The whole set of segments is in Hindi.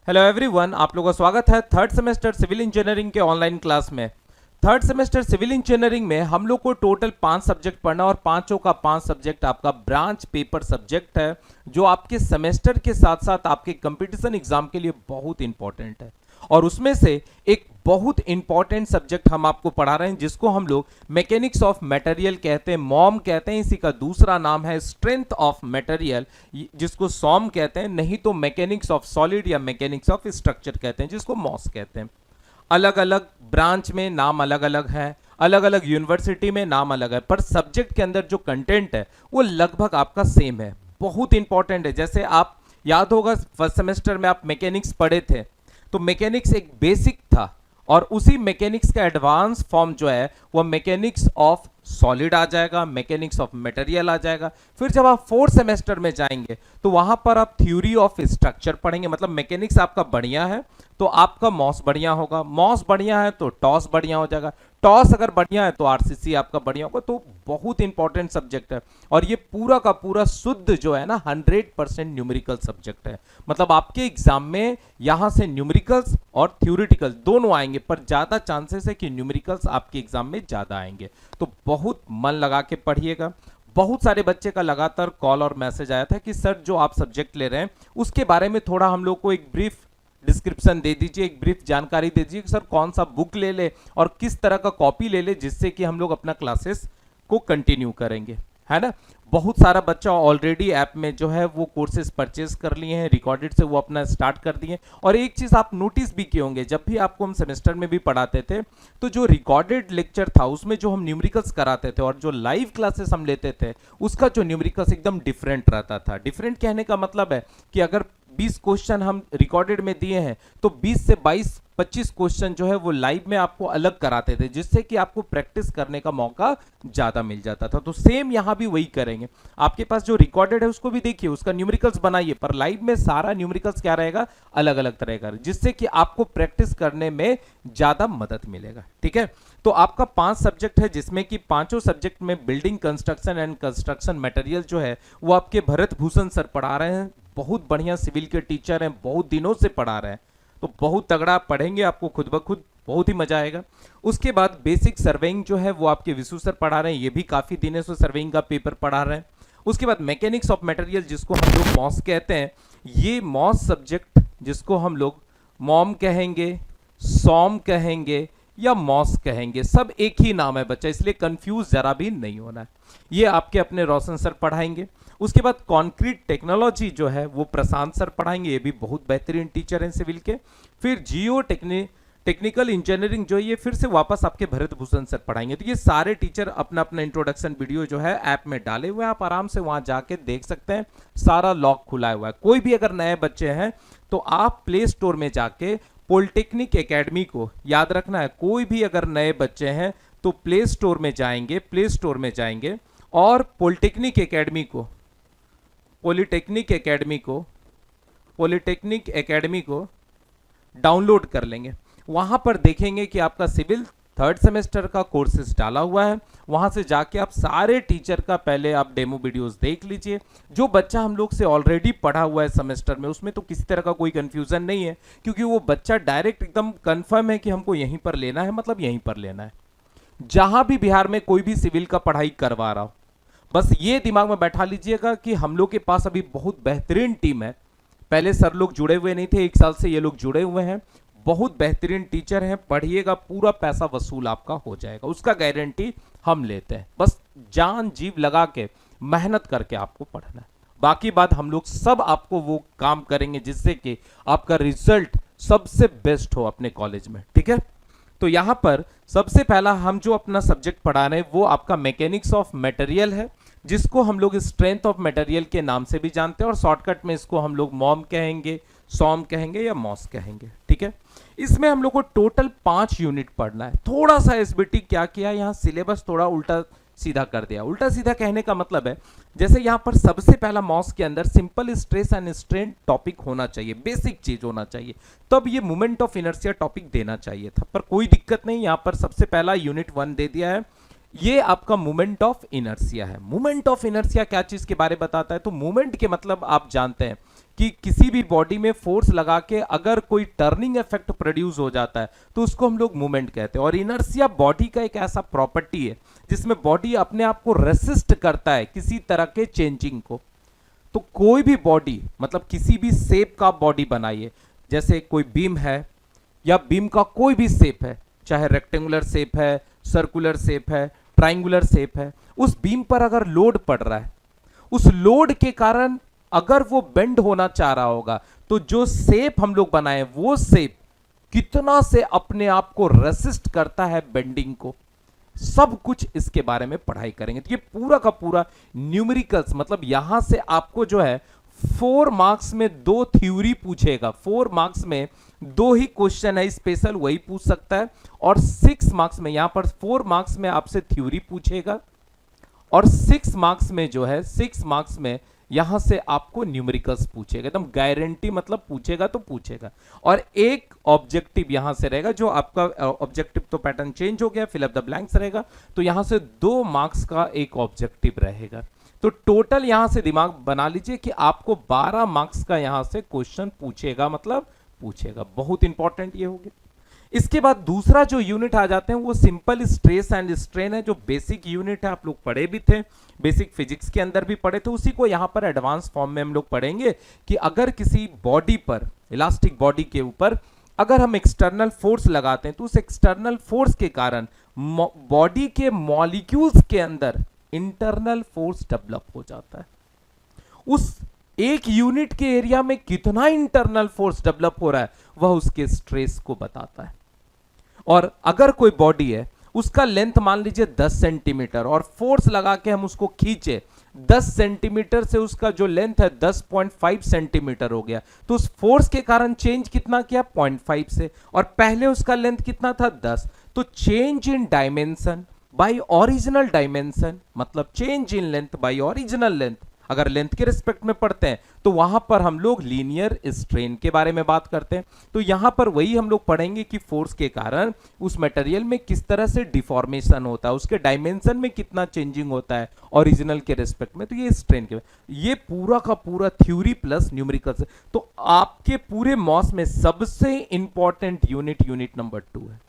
हेलो एवरीवन, आप लोगों का स्वागत है थर्ड सेमेस्टर सिविल इंजीनियरिंग के ऑनलाइन क्लास में। थर्ड सेमेस्टर सिविल इंजीनियरिंग में हम लोग को टोटल 5 सब्जेक्ट पढ़ना और पांचों का 5 सब्जेक्ट आपका ब्रांच पेपर सब्जेक्ट है, जो आपके सेमेस्टर के साथ साथ आपके कंपटीशन एग्जाम के लिए बहुत इंपॉर्टेंट है। और उसमें से एक बहुत इंपॉर्टेंट सब्जेक्ट हम आपको पढ़ा रहे हैं, जिसको हम लोग मैकेनिक्स ऑफ मटेरियल कहते हैं, मॉम कहते हैं। इसी का दूसरा नाम है स्ट्रेंथ ऑफ मटेरियल, जिसको सॉम कहते हैं, नहीं तो मैकेनिक्स ऑफ सॉलिड या मैकेनिक्स ऑफ स्ट्रक्चर कहते हैं, जिसको मॉस कहते हैं। अलग अलग ब्रांच में नाम अलग अलग है, अलग अलग यूनिवर्सिटी में नाम अलग है, पर सब्जेक्ट के अंदर जो कंटेंट है वो लगभग आपका सेम है। बहुत इंपॉर्टेंट है। जैसे आप याद होगा फर्स्ट सेमेस्टर में आप मैकेनिक्स पढ़े थे, तो मैकेनिक्स एक बेसिक था और उसी मैकेनिक्स का एडवांस फॉर्म जो है वो मैकेनिक्स ऑफ सॉलिड आ जाएगा, मैकेनिक्स ऑफ मटेरियल आ जाएगा। फिर जब आप फोर्थ सेमेस्टर में जाएंगे तो वहां पर आप थ्योरी ऑफ स्ट्रक्चर पढ़ेंगे। मतलब मैकेनिक्स आपका बढ़िया है तो आपका मॉस बढ़िया होगा, मॉस बढ़िया है तो टॉस बढ़िया हो जाएगा, टॉस अगर बढ़िया है तो आरसीसी आपका बढ़िया होगा। तो बहुत इंपॉर्टेंट सब्जेक्ट है और ये पूरा का पूरा शुद्ध जो है ना 100% न्यूमेरिकल सब्जेक्ट है। मतलब आपके एग्जाम में यहां से न्यूमेरिकल्स और थ्योरेटिकल दोनों आएंगे, पर ज्यादा चांसेस है कि न्यूमेरिकल्स आपके एग्जाम में ज्यादा आएंगे। तो बहुत मन लगा के पढ़िएगा। बहुत सारे बच्चे का लगातार कॉल और मैसेज आया था कि सर जो आप सब्जेक्ट ले रहे हैं उसके बारे में थोड़ा हम लोग को एक ब्रीफ डिस्क्रिप्शन दे दीजिए, एक ब्रीफ जानकारी दे दीजिए कि सर कौन सा बुक ले ले और किस तरह का कॉपी ले ले, जिससे कि हम लोग अपना क्लासेस को कंटिन्यू करेंगे, है ना। बहुत सारा बच्चा ऑलरेडी ऐप में जो है वो कोर्सेज परचेज कर लिए हैं, रिकॉर्डेड से वो अपना स्टार्ट कर दिए। और एक चीज आप नोटिस भी किए होंगे, जब भी आपको हम सेमेस्टर में भी पढ़ाते थे तो जो रिकॉर्डेड लेक्चर था उसमें जो हम न्यूमेरिकल्स कराते थे और जो लाइव क्लासेस हम लेते थे उसका जो न्यूमेरिकल्स एकदम डिफरेंट रहता था। डिफरेंट कहने का मतलब है कि अगर 20 क्वेश्चन हम रिकॉर्डेड में दिए हैं तो 20 से 22-25 क्वेश्चन जो है वो लाइव में आपको अलग कराते थे, जिससे कि आपको प्रैक्टिस करने का मौका ज्यादा मिल जाता था। तो सेम यहां भी वही करेंगे। आपके पास जो रिकॉर्डेड है उसको भी देखिए, उसका न्यूमेरिकल्स बनाइए, पर लाइव में सारा न्यूमेरिकल्स क्या रहेगा, अलग अलग तरह का, जिससे कि आपको प्रैक्टिस करने में ज्यादा मदद मिलेगा। ठीक है, तो आपका 5 सब्जेक्ट है, जिसमें कि पांचों सब्जेक्ट में building construction and construction material जो है वो आपके भरत भूषण सर पढ़ा रहे हैं। बहुत बढ़िया सिविल के टीचर हैं, बहुत दिनों से पढ़ा रहे हैं, तो बहुत तगड़ा पढ़ेंगे, आपको खुद ब खुद बहुत ही मजा आएगा। उसके बाद बेसिक सर्वेइंग जो है वो आपके विशु सर पढ़ा रहे हैं, ये भी काफी दिनों से सर्वेइंग का पेपर पढ़ा रहे हैं। उसके बाद मैकेनिक्स ऑफ मटेरियल, जिसको हम लोग मॉस कहते हैं, ये मॉस सब्जेक्ट जिसको हम लोग मॉम कहेंगे, सॉम कहेंगे या मॉस कहेंगे, सब एक ही नाम है बच्चा, इसलिए कंफ्यूज जरा भी नहीं होना है। ये आपके अपने रोशन सर पढ़ाएंगे। उसके बाद कंक्रीट टेक्नोलॉजी जो है वो प्रशांत सर पढ़ाएंगे, ये भी बहुत बेहतरीन टीचर हैं सिविल के। फिर जियो टेक्निकल इंजीनियरिंग जो ये फिर से वापस आपके भरत भूषण सर पढ़ाएंगे। तो ये सारे टीचर अपना अपना इंट्रोडक्शन वीडियो जो है ऐप में डाले हुए हैं, आप आराम से वहां जाके देख सकते हैं, सारा लॉक खुला हुआ है। कोई भी अगर नए बच्चे हैं तो आप प्ले स्टोर में जाके पॉलिटेक्निक एकेडमी को याद रखना है। कोई भी अगर नए बच्चे हैं तो प्ले स्टोर में जाएंगे, प्ले स्टोर में जाएंगे और पॉलिटेक्निक एकेडमी को डाउनलोड कर लेंगे। वहां पर देखेंगे कि आपका सिविल थर्ड सेमेस्टर का कोर्सेज डाला हुआ है। वहां से जाके आप सारे टीचर का पहले आप डेमो वीडियोस देख लीजिए। जो बच्चा हम लोग से ऑलरेडी पढ़ा हुआ है सेमेस्टर में, उसमें तो किसी तरह का कोई कंफ्यूजन नहीं है, क्योंकि वो बच्चा डायरेक्ट एकदम कंफर्म है कि हमको यहीं पर लेना है, मतलब यहीं पर लेना है। जहां भी बिहार में कोई भी सिविल का पढ़ाई करवा रहा हो, बस ये दिमाग में बैठा लीजिएगा कि हम लोग के पास अभी बहुत बेहतरीन टीम है। पहले सर लोग जुड़े हुए नहीं थे, 1 साल से ये लोग जुड़े हुए हैं, बहुत बेहतरीन टीचर हैं। पढ़िएगा, पूरा पैसा वसूल आपका हो जाएगा, उसका गारंटी हम लेते हैं। बस जान जीव लगा के मेहनत करके आपको पढ़ना है। बाकी बात हम लोग सब आपको वो काम करेंगे जिससे कि आपका रिजल्ट सबसे बेस्ट हो अपने कॉलेज में। ठीक है, तो यहां पर सबसे पहला हम जो अपना सब्जेक्ट पढ़ा रहे हैं वो आपका मैकेनिक्स ऑफ मटेरियल है, जिसको हम लोग स्ट्रेंथ ऑफ मटेरियल के नाम से भी जानते हैं और शॉर्टकट में इसको हम लोग मॉम कहेंगे, सॉम कहेंगे या मॉस कहेंगे। ठीक है, इसमें हम लोग को टोटल 5 यूनिट पढ़ना है। थोड़ा सा एसबीटी क्या किया, यहाँ सिलेबस थोड़ा उल्टा सीधा कर दिया। उल्टा सीधा कहने का मतलब है, जैसे यहाँ पर सबसे पहला मॉस के अंदर simple stress and strain topic होना चाहिए, बेसिक चीज होना चाहिए, तब ये मोमेंट ऑफ इनर्शिया टॉपिक देना चाहिए था, पर कोई दिक्कत नहीं, यहाँ पर सबसे पहला यूनिट 1 दे दिया है। ये आपका मोमेंट ऑफ इनर्शिया है। मोमेंट ऑफ इनर्शिया क्या चीज के बारे में बताता है, तो मोमेंट के मतलब आप जानते हैं कि किसी भी बॉडी में फोर्स लगा के अगर कोई टर्निंग इफेक्ट प्रोड्यूस हो जाता है तो उसको हम लोग मूवमेंट कहते हैं। और इनर्शिया बॉडी का एक ऐसा प्रॉपर्टी है जिसमें बॉडी अपने आप को रेसिस्ट करता है किसी तरह के चेंजिंग को। तो कोई भी बॉडी, मतलब किसी भी शेप का बॉडी बनाइए, जैसे कोई बीम है या बीम का कोई भी शेप है, चाहे रेक्टेंगुलर शेप है, सर्कुलर शेप है, ट्राइंगुलर शेप है, उस बीम पर अगर लोड पड़ रहा है, उस लोड के कारण अगर वो बेंड होना चाह रहा होगा तो जो शेप हम लोग बनाए वो शेप कितना से अपने आप को रेसिस्ट करता है बेंडिंग को, सब कुछ इसके बारे में पढ़ाई करेंगे। तो ये पूरा का पूरा न्यूमेरिकल्स, मतलब यहां से आपको जो है 4 मार्क्स में 2 थ्योरी पूछेगा, 4 मार्क्स में 2 ही क्वेश्चन है स्पेशल, वही पूछ सकता है। और 6 मार्क्स में, यहां पर 4 मार्क्स में आपसे थ्योरी पूछेगा और 6 मार्क्स में जो है 6 मार्क्स में यहां से आपको न्यूमेरिकल्स पूछेगा, एकदम गारंटी, मतलब पूछेगा तो पूछेगा। और एक ऑब्जेक्टिव यहां से रहेगा, जो आपका ऑब्जेक्टिव तो पैटर्न चेंज हो गया, फिल अप द ब्लैंक्स रहेगा, तो यहां से 2 मार्क्स का एक ऑब्जेक्टिव रहेगा। तो टोटल यहां से दिमाग बना लीजिए कि आपको 12 मार्क्स का यहां से क्वेश्चन पूछेगा, मतलब पूछेगा। बहुत इंपॉर्टेंट ये होगी। इसके बाद दूसरा जो यूनिट आ जाते हैं वो सिंपल स्ट्रेस एंड स्ट्रेन है, जो बेसिक यूनिट है, आप लोग पढ़े भी थे, बेसिक फिजिक्स के अंदर भी पढ़े थे, उसी को यहां पर एडवांस फॉर्म में हम लोग पढ़ेंगे कि अगर किसी बॉडी पर, इलास्टिक बॉडी के ऊपर अगर हम एक्सटर्नल फोर्स लगाते हैं तो उस एक्सटर्नल फोर्स के कारण बॉडी के मॉलिक्यूल्स के अंदर इंटरनल फोर्स डेवलप हो जाता है। उस एक यूनिट के एरिया में कितना इंटरनल फोर्स डेवलप हो रहा है वह उसके स्ट्रेस को बताता है। और अगर कोई बॉडी है, उसका लेंथ मान लीजिए 10 सेंटीमीटर और फोर्स लगा के हम उसको खींचे, 10 सेंटीमीटर से उसका जो लेंथ है 10.5 सेंटीमीटर हो गया, तो उस फोर्स के कारण चेंज कितना किया, 0.5 से, और पहले उसका लेंथ कितना था, 10। तो change in dimension by original dimension, मतलब change in length by original length, अगर लेंथ के रिस्पेक्ट में पढ़ते हैं तो वहां पर हम लोग लीनियर स्ट्रेन के बारे में बात करते हैं। तो यहां पर वही हम लोग पढ़ेंगे कि फोर्स के कारण उस मटेरियल में किस तरह से डिफॉर्मेशन होता है, उसके डायमेंशन में कितना चेंजिंग होता है ओरिजिनल के रिस्पेक्ट में। तो ये स्ट्रेन के, ये पूरा का पूरा थ्योरी प्लस न्यूमेरिकल्स। तो आपके पूरे मॉस में सबसे इंपॉर्टेंट यूनिट नंबर 2 है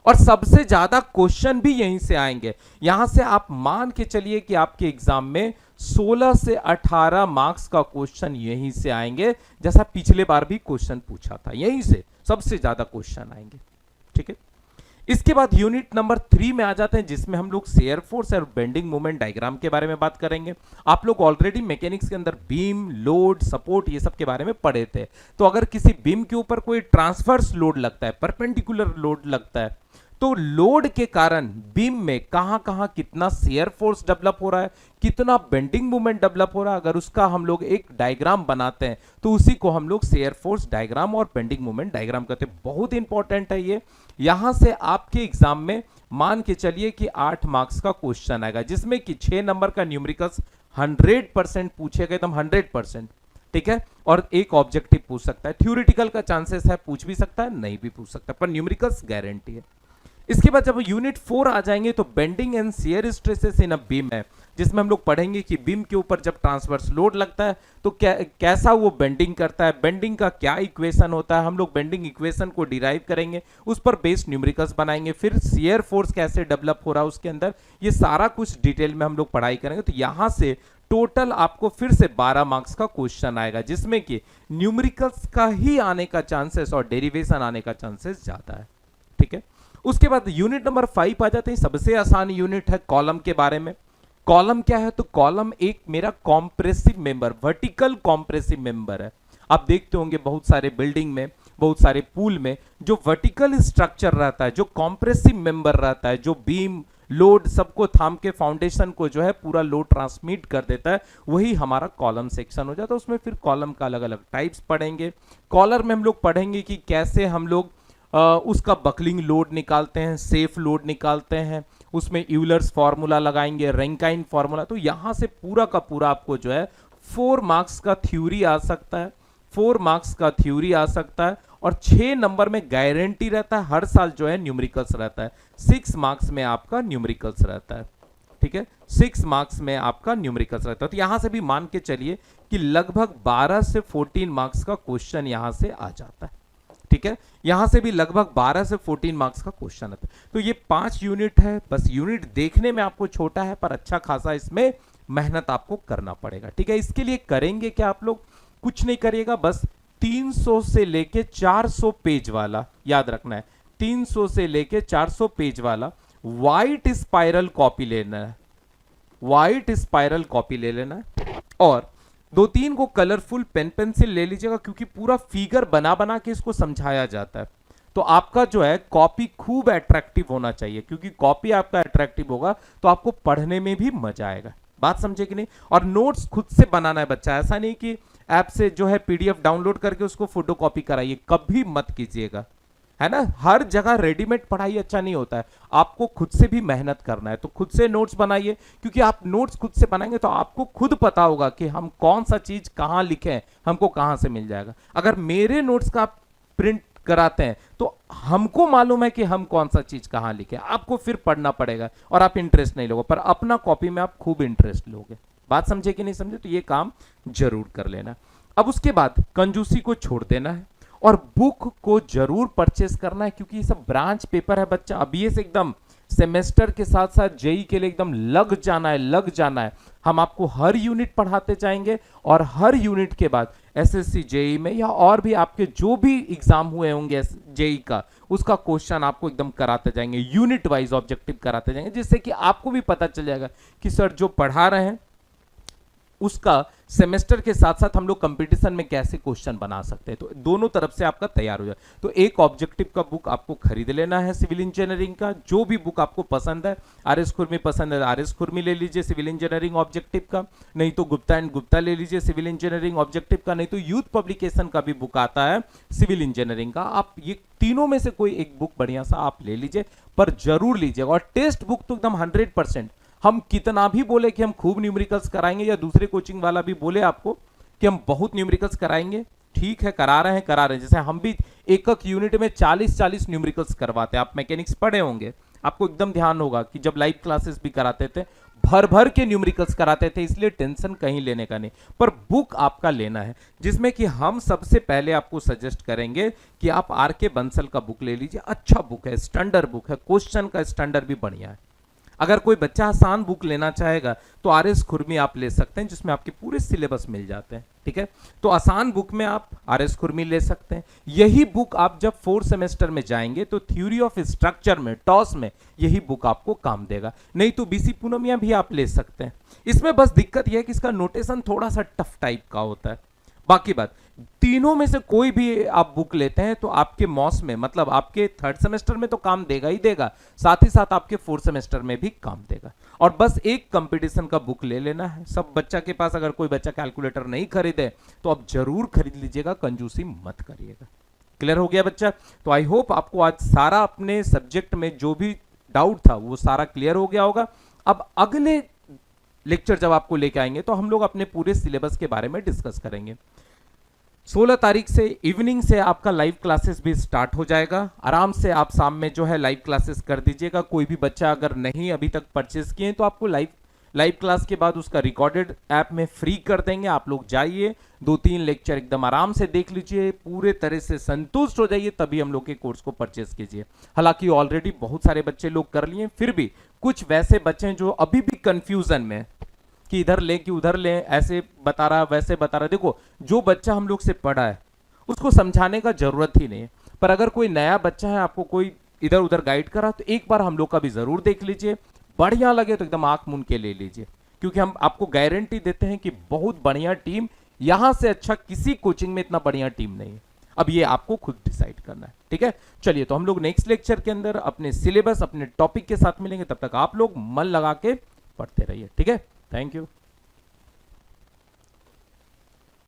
और सबसे ज्यादा क्वेश्चन भी यहीं से आएंगे। यहां से आप मान के चलिए कि आपके एग्जाम में 16 से 18 मार्क्स का क्वेश्चन यहीं से आएंगे, जैसा पिछले बार भी क्वेश्चन पूछा था, यहीं से सबसे ज्यादा क्वेश्चन आएंगे। ठीक है, इसके बाद यूनिट नंबर 3 में आ जाते हैं, जिसमें हम लोग शेयर फोर्स और बेंडिंग मोमेंट डायग्राम के बारे में बात करेंगे। आप लोग ऑलरेडी मैकेनिक्स के अंदर बीम, लोड, सपोर्ट, ये सब के बारे में पढ़े थे। तो अगर किसी बीम के ऊपर कोई ट्रांसवर्स लोड लगता है, परपेंडिकुलर लोड लगता है, तो लोड के कारण बीम में कहां कहां कितना शेयर फोर्स डेवलप हो रहा है, कितना बेंडिंग मोमेंट डेवलप हो रहा है, अगर उसका हम लोग एक डायग्राम बनाते हैं तो उसी को हम लोग शेयर फोर्स डायग्राम और बेंडिंग मोमेंट डायग्राम कहते हैं। बहुत इंपॉर्टेंट है ये। यहां से आपके एग्जाम में मान के चलिए कि 8 मार्क्स का क्वेश्चन आएगा, जिसमें कि 6 नंबर का न्यूमेरिकल्स 100% पूछेगा, एकदम 100%। ठीक है, और एक ऑब्जेक्टिव पूछ सकता है। थ्योरेटिकल का चांसेस है, पूछ भी सकता है, नहीं भी पूछ सकता, पर न्यूमेरिकल्स गारंटी है। इसके बाद जब यूनिट 4 आ जाएंगे तो bending and shear stresses in a beam है, जिसमें हम लोग पढ़ेंगे कि बीम के ऊपर जब ट्रांसवर्स लोड लगता है तो कैसा वो बेंडिंग करता है, बेंडिंग का क्या इक्वेशन होता है, हम लोग बेंडिंग इक्वेशन को डिराइव करेंगे, उस पर बेस्ड न्यूमेरिकल्स बनाएंगे, फिर शियर फोर्स कैसे डेवलप हो रहा है उसके अंदर, ये सारा कुछ डिटेल में हम लोग पढ़ाई करेंगे। तो यहां से टोटल आपको फिर से 12 मार्क्स का क्वेश्चन आएगा, जिसमें कि न्यूमेरिकल्स का ही आने का चांसेस और डेरिवेशन आने का चांसेस ज्यादा है। ठीक है, उसके बाद यूनिट नंबर 5 आ जाते हैं। सबसे आसान यूनिट है कॉलम के बारे में। कॉलम क्या है, तो कॉलम एक मेरा compressive member, vertical compressive member है। आप देखते होंगे बहुत सारे बिल्डिंग में, बहुत सारे पूल में जो वर्टिकल स्ट्रक्चर रहता है, जो कॉम्प्रेसिव मेंबर रहता है, जो बीम, लोड सबको थाम के फाउंडेशन को जो है पूरा लोड ट्रांसमिट कर देता है, वही हमारा कॉलम सेक्शन हो जाता है। उसमें फिर कॉलम का अलग अलग टाइप्स पढ़ेंगे। कॉलर में हम लोग पढ़ेंगे कि कैसे हम लोग उसका बकलिंग लोड निकालते हैं, सेफ लोड निकालते हैं, उसमें यूलर्स फार्मूला लगाएंगे, रैंकाइन फार्मूला। तो यहां से पूरा का पूरा आपको जो है 4 मार्क्स का थ्योरी आ सकता है, 4 मार्क्स का थ्योरी आ सकता है, और 6 नंबर में गारंटी रहता है, हर साल जो है न्यूमेरिकल्स रहता है, 6 मार्क्स में आपका न्यूमेरिकल्स रहता है। ठीक है, 6 मार्क्स में आपका न्यूमेरिकल्स रहता है। तो यहां से भी मान के चलिए कि लगभग 12 से 14 मार्क्स का क्वेश्चन यहां से आ जाता है, ठीक है, यहां से भी लगभग 12 से 14 मार्क्स का क्वेश्चन आता है। तो ये 5 यूनिट है, बस यूनिट देखने में आपको छोटा है पर अच्छा खासा इसमें मेहनत आपको करना पड़ेगा, ठीक है। इसके लिए करेंगे क्या आप लोग, कुछ नहीं करिएगा, बस 300 से लेके 400 पेज वाला याद रखना है, 300 से लेके 400 पेज वाला व्हाइट स्पाइरल कॉपी लेना है, व्हाइट स्पाइरल कॉपी ले लेना है, और 2-3 को कलरफुल पेन पेंसिल ले लीजिएगा, क्योंकि पूरा फिगर बना बना के इसको समझाया जाता है। तो आपका जो है कॉपी खूब अट्रैक्टिव होना चाहिए, क्योंकि कॉपी आपका अट्रैक्टिव होगा तो आपको पढ़ने में भी मजा आएगा। बात समझे कि नहीं। और नोट्स खुद से बनाना है बच्चा, ऐसा नहीं कि ऐप से जो है पीडीएफ डाउनलोड करके उसको फोटोकॉपी कराइए, कभी मत कीजिएगा, है ना। हर जगह रेडीमेड पढ़ाई अच्छा नहीं होता है, आपको खुद से भी मेहनत करना है। तो खुद से नोट्स बनाइए, क्योंकि आप नोट्स खुद से बनाएंगे तो आपको खुद पता होगा कि हम कौन सा चीज कहां लिखें, हमको कहां से मिल जाएगा। अगर मेरे नोट्स का प्रिंट कराते हैं तो हमको मालूम है कि हम कौन सा चीज कहां लिखे, आपको फिर पढ़ना पड़ेगा और आप इंटरेस्ट नहीं लोगे, पर अपना कॉपी में आप खूब इंटरेस्ट लोगे। बात समझे कि नहीं समझे। तो ये काम जरूर कर लेना। अब उसके बाद कंजूसी को छोड़ देना है और बुक को जरूर परचेस करना है, क्योंकि ये सब ब्रांच पेपर है बच्चा। अभी से एकदम सेमेस्टर के साथ साथ जेई के लिए एकदम लग जाना है, लग जाना है। हम आपको हर यूनिट पढ़ाते जाएंगे और हर यूनिट के बाद एसएससी जेई में या और भी आपके जो भी एग्जाम हुए होंगे जेई का, उसका क्वेश्चन आपको एकदम कराते जाएंगे, यूनिट वाइज ऑब्जेक्टिव कराते जाएंगे, जिससे कि आपको भी पता चल जाएगा कि सर जो पढ़ा रहे हैं उसका सेमेस्टर के साथ साथ हम लोग कंपटीशन में कैसे क्वेश्चन बना सकते हैं। तो दोनों तरफ से आपका तैयार हो जाए। तो एक ऑब्जेक्टिव का बुक आपको खरीद लेना है सिविल इंजीनियरिंग का, जो भी बुक आपको पसंद है। आरएस खुरमी पसंद है, आरएस खुरमी ले लीजिए सिविल इंजीनियरिंग ऑब्जेक्टिव का, नहीं तो गुप्ता एंड गुप्ता ले लीजिए सिविल इंजीनियरिंग ऑब्जेक्टिव का, नहीं तो यूथ पब्लिकेशन का भी बुक आता है सिविल इंजीनियरिंग का। आप ये तीनों में से कोई एक बुक बढ़िया सा आप ले लीजिए, पर जरूर लीजिएगा। और टेस्ट बुक तो एकदम 100%, हम कितना भी बोले कि हम खूब न्यूमेरिकल्स कराएंगे, या दूसरे कोचिंग वाला भी बोले आपको कि हम बहुत न्यूमेरिकल्स कराएंगे, ठीक है करा रहे हैं। जैसे हम भी एक एक यूनिट में 40-40 न्यूमेरिकल्स करवाते हैं। आप मैकेनिक्स पढ़े होंगे, आपको एकदम ध्यान होगा कि जब लाइव क्लासेस भी कराते थे भर भर के न्यूमेरिकल्स कराते थे, इसलिए टेंशन कहीं लेने का नहीं। पर बुक आपका लेना है, जिसमें कि हम सबसे पहले आपको सजेस्ट करेंगे कि आप आर.के. बंसल का बुक ले लीजिए। अच्छा बुक है, स्टैंडर्ड बुक है, क्वेश्चन का स्टैंडर्ड भी बढ़िया है। अगर कोई बच्चा आसान बुक लेना चाहेगा तो आरएस खुरमी आप ले सकते हैं, जिसमें आपके पूरे सिलेबस मिल जाते हैं, ठीक है। तो आसान बुक में आप आरएस खुरमी ले सकते हैं। यही बुक आप जब 4th सेमेस्टर में जाएंगे तो थ्योरी ऑफ स्ट्रक्चर में, टॉस में, यही बुक आपको काम देगा। नहीं तो बीसी पूनमिया भी आप ले सकते हैं। इसमें बस दिक्कत यह है कि इसका नोटेशन थोड़ा सा टफ टाइप का होता है। बाकी बात, तीनों में से कोई भी आप बुक लेते हैं तो आपके मॉस में, मतलब आपके 3rd सेमेस्टर में तो काम देगा ही देगा, साथ ही साथ आपके 4th सेमेस्टर में भी काम देगा। और बस एक कंपटीशन का बुक ले लेना है सब बच्चा के पास। अगर कोई बच्चा कैलकुलेटर नहीं खरीदे तो आप जरूर खरीद लीजिएगा, कंजूसी मत करिएगा। क्लियर हो गया बच्चा। तो आई होप आपको आज सारा अपने सब्जेक्ट में जो भी डाउट था वो सारा क्लियर हो गया होगा। अब अगले लेक्चर जब आपको लेके आएंगे तो हम लोग अपने पूरे सिलेबस के बारे में डिस्कस करेंगे। 16 तारीख से इवनिंग से आपका लाइव क्लासेस भी स्टार्ट हो जाएगा। आराम से आप शाम में जो है लाइव क्लासेस कर दीजिएगा। कोई भी बच्चा अगर नहीं अभी तक परचेज किए तो आपको लाइव क्लास के बाद उसका रिकॉर्डेड ऐप में फ्री कर देंगे। आप लोग जाइए, 2-3 लेक्चर एकदम आराम से देख लीजिए, पूरे तरह से संतुष्ट हो जाइए, तभी हम लोग के कोर्स को परचेज कीजिए। हालांकि ऑलरेडी बहुत सारे बच्चे लोग कर लिए, फिर भी कुछ वैसे बच्चे हैं जो अभी भी कंफ्यूजन में कि इधर ले कि उधर ले, ऐसे बता रहा वैसे बता रहा। देखो, जो बच्चा हम लोग से पढ़ा है उसको समझाने का जरूरत ही नहीं है, पर अगर कोई नया बच्चा है, आपको कोई इधर उधर गाइड करा, तो एक बार हम लोग का भी जरूर देख लीजिए। बढ़िया लगे तो एकदम आंख मूंद के ले लीजिए, क्योंकि हम आपको गारंटी देते हैं कि बहुत बढ़िया टीम, यहां से अच्छा किसी कोचिंग में इतना बढ़िया टीम नहीं है। अब ये आपको खुद डिसाइड करना है, ठीक है। चलिए, तो हम लोग नेक्स्ट लेक्चर के अंदर अपने सिलेबस, अपने टॉपिक के साथ मिलेंगे। तब तक आप लोग मन लगा के पढ़ते रहिए, ठीक है। Thank you.